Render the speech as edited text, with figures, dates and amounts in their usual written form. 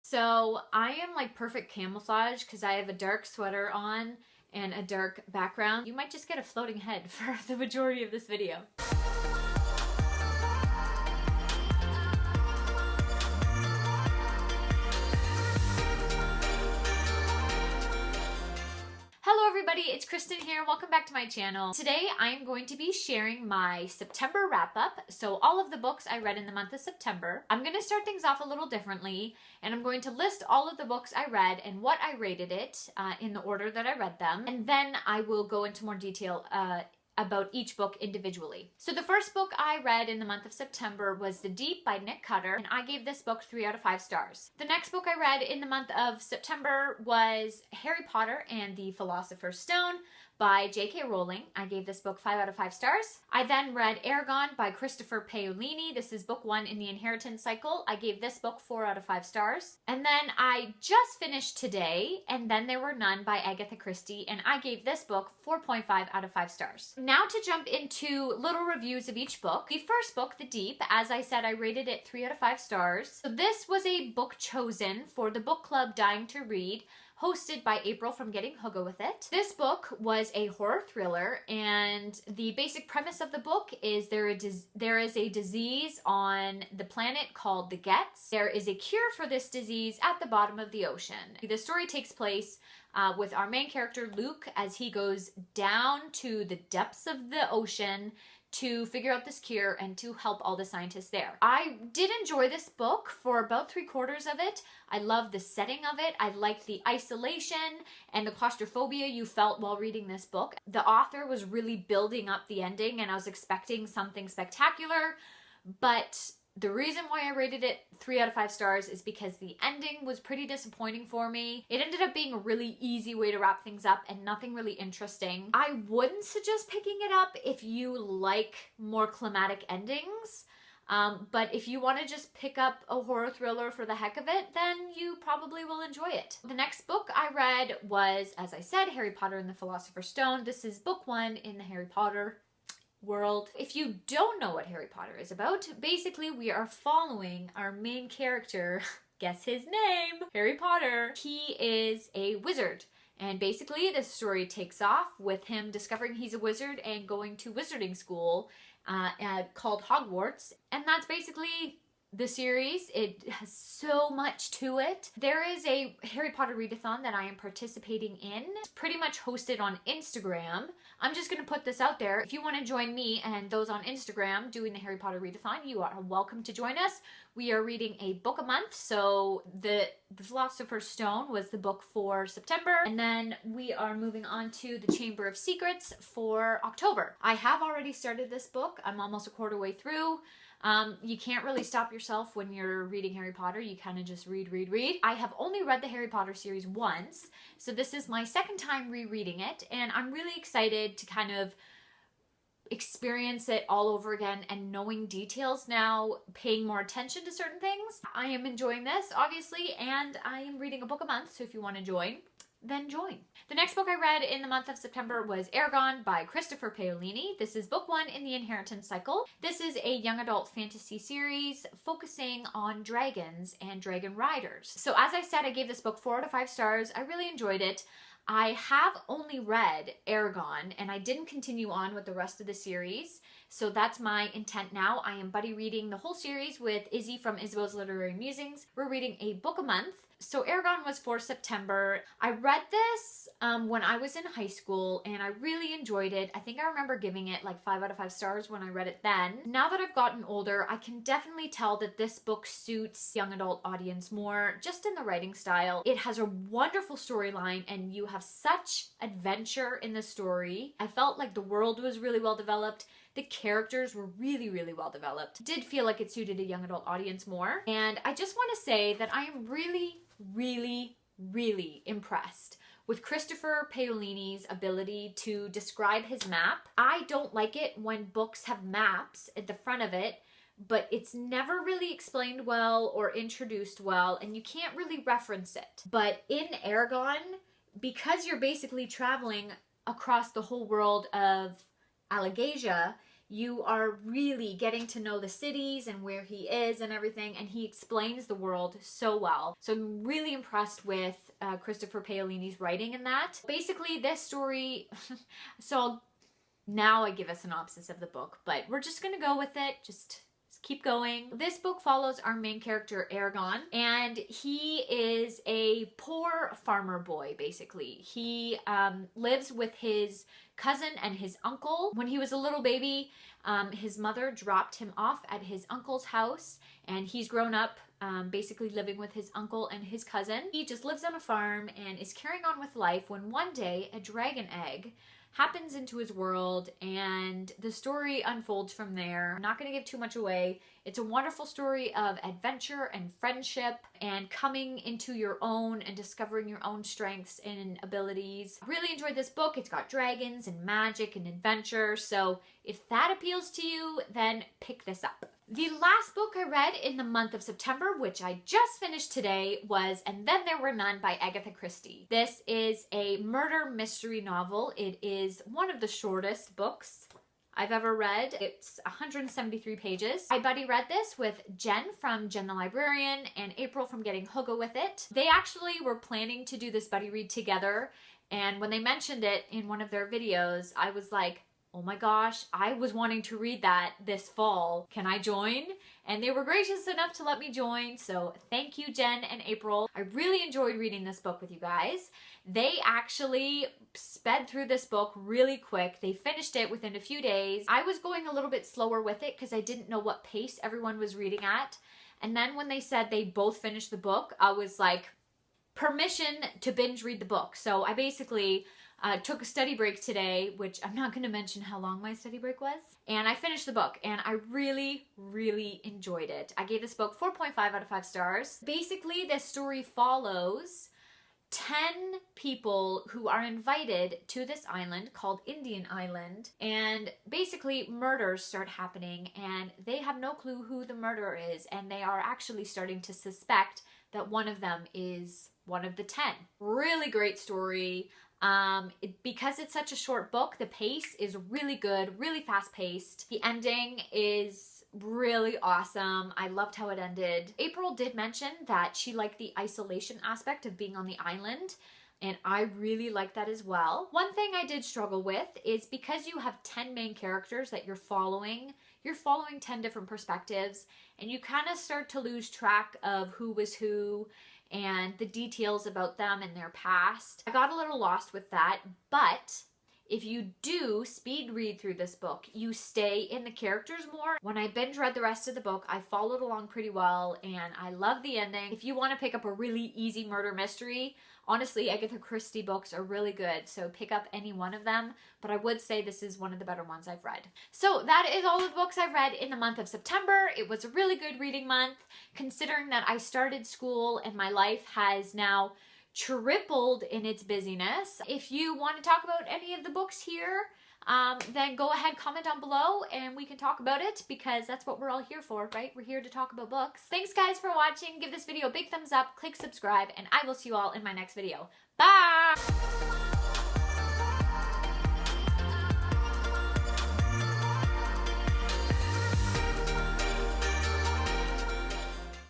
So I am like perfect camouflage because I have a dark sweater on and a dark background. You might just get a floating head for the majority of this video. Hello everybody, it's Kristen here. Welcome back to my channel. Today I am going to be sharing my September wrap-up. So all of the books I read in the month of September. I'm going to start things off a little differently, and I'm going to list all of the books I read and what I rated it in the order that I read them. And then I will go into more detail about each book individually. So the first book I read in the month of September was The Deep by Nick Cutter, and I gave this book 3 out of 5 stars. The next book I read in the month of September was Harry Potter and the Philosopher's Stone by J.K. Rowling. I gave this book 5 out of 5 stars. I then read Eragon by Christopher Paolini. This is book 1 in the inheritance cycle. I gave this book 4 out of 5 stars. And then I just finished Today, and Then There Were None by Agatha Christie, and I gave this book 4.5 out of 5 stars. Now to jump into little reviews of each book. The first book, The Deep, as I said, I rated it 3 out of 5 stars. So this was a book chosen for the book club Dying to Read, hosted by April from Getting Hygge with It. This book was a horror thriller, and the basic premise of the book is there is a disease on the planet called the Gets. There is a cure for this disease at the bottom of the ocean. The story takes place with our main character, Luke, as he goes down to the depths of the ocean to figure out this cure and to help all the scientists there. I did enjoy this book for about 3/4 of it. I love the setting of it. I liked the isolation and the claustrophobia you felt while reading this book. The author was really building up the ending, and I was expecting something spectacular, but the reason why I rated it 3 out of 5 stars is because the ending was pretty disappointing for me. It ended up being a really easy way to wrap things up and nothing really interesting. I wouldn't suggest picking it up if you like more climatic endings. But if you want to just pick up a horror thriller for the heck of it, then you probably will enjoy it. The next book I read was, as I said, Harry Potter and the Philosopher's Stone. This is book 1 in the Harry Potter world. If you don't know what Harry Potter is about, basically we are following our main character, guess his name, Harry Potter. He is a wizard, and basically this story takes off with him discovering he's a wizard and going to wizarding school called Hogwarts, and that's basically the series. It has so much to it. There is a Harry Potter readathon that I am participating in. It's pretty much hosted on Instagram. I'm just going to put this out there. If you want to join me and those on Instagram doing the Harry Potter readathon, you are welcome to join us. We are reading a book a month. So the Philosopher's Stone was the book for September, and then we are moving on to the Chamber of Secrets for October. I have already started this book. I'm almost a quarter way through. You can't really stop yourself when you're reading Harry Potter. You kind of just read. I have only read the Harry Potter series once, so this is my second time rereading it, and I'm really excited to kind of experience it all over again and knowing details now, paying more attention to certain things. I am enjoying this, obviously, and I am reading a book a month, so if you want to join, then join. The next book I read in the month of September was Eragon by Christopher Paolini. This is book 1 in the inheritance cycle. This is a young adult fantasy series focusing on dragons and dragon riders. So as I said, I gave this book 4 out of 5 stars. I really enjoyed it. I have only read Eragon, and I didn't continue on with the rest of the series, so that's my intent now. I am buddy reading the whole series with Izzy from Isabel's Literary Musings. We're reading a book a month. So Eragon was for September. I read this when I was in high school, and I really enjoyed it. I think I remember giving it like 5 out of 5 stars when I read it then. Now that I've gotten older, I can definitely tell that this book suits young adult audience more, just in the writing style. It has a wonderful storyline, and you have such adventure in the story. I felt like the world was really well developed. The characters were really, really well developed. Did feel like it suited a young adult audience more. And I just want to say that I am really, really impressed with Christopher Paolini's ability to describe his map. I don't like it when books have maps at the front of it, but it's never really explained well or introduced well, and you can't really reference it. But in Eragon, because you're basically traveling across the whole world of Allegasia, you are really getting to know the cities and where he is and everything, and he explains the world so well. So I'm really impressed with Christopher Paolini's writing in that. Basically, this story, now I give a synopsis of the book, but we're just gonna go with it, just keep going. This book follows our main character, Eragon, and he is a poor farmer boy, basically. He lives with his cousin and his uncle. When he was a little baby, his mother dropped him off at his uncle's house, and he's grown up basically living with his uncle and his cousin. He just lives on a farm and is carrying on with life when one day a dragon egg happens into his world, and the story unfolds from there. I'm not going to give too much away. It's a wonderful story of adventure and friendship and coming into your own and discovering your own strengths and abilities. I really enjoyed this book. It's got dragons and magic and adventure, so if that appeals to you, then pick this up. The last book I read in the month of September, which I just finished today, was And Then There Were None by Agatha Christie. This is a murder mystery novel. It is one of the shortest books I've ever read. It's 173 pages. My buddy read this with Jen from Jen the Librarian and April from Getting Hygge with it. They actually were planning to do this buddy read together, and when they mentioned it in one of their videos, I was like, oh my gosh, I was wanting to read that this fall. Can I join? And they were gracious enough to let me join, so thank you, Jen and April. I really enjoyed reading this book with you guys. They actually sped through this book really quick. They finished it within a few days. I was going a little bit slower with it because I didn't know what pace everyone was reading at. And then when they said they both finished the book, I was like, permission to binge read the book. So I basically took a study break today, which I'm not going to mention how long my study break was. And I finished the book, and I really, really enjoyed it. I gave this book 4.5 out of 5 stars. Basically, this story follows 10 people who are invited to this island called Indian Island, and basically murders start happening, and they have no clue who the murderer is, and they are actually starting to suspect that one of them is one of the 10. Really great story. Because it's such a short book, the pace is really good, really fast paced. The ending is really awesome. I loved how it ended. April did mention that she liked the isolation aspect of being on the island, and I really like that as well. One thing I did struggle with is because you have 10 main characters that you're following 10 different perspectives, and you kind of start to lose track of who was who and the details about them and their past. I got a little lost with that, but if you do speed read through this book, you stay in the characters more. When I binge read the rest of the book, I followed along pretty well, and I love the ending. If you want to pick up a really easy murder mystery, honestly, Agatha Christie books are really good, so pick up any one of them, but I would say this is one of the better ones I've read. So that is all of the books I've read in the month of September. It was a really good reading month, considering that I started school and my life has now tripled in its busyness. If you want to talk about any of the books here, then go ahead, comment down below, and we can talk about it, because that's what we're all here for, right? We're here to talk about books. Thanks guys for watching. Give this video a big thumbs up, click subscribe, and I will see you all in my next video. Bye!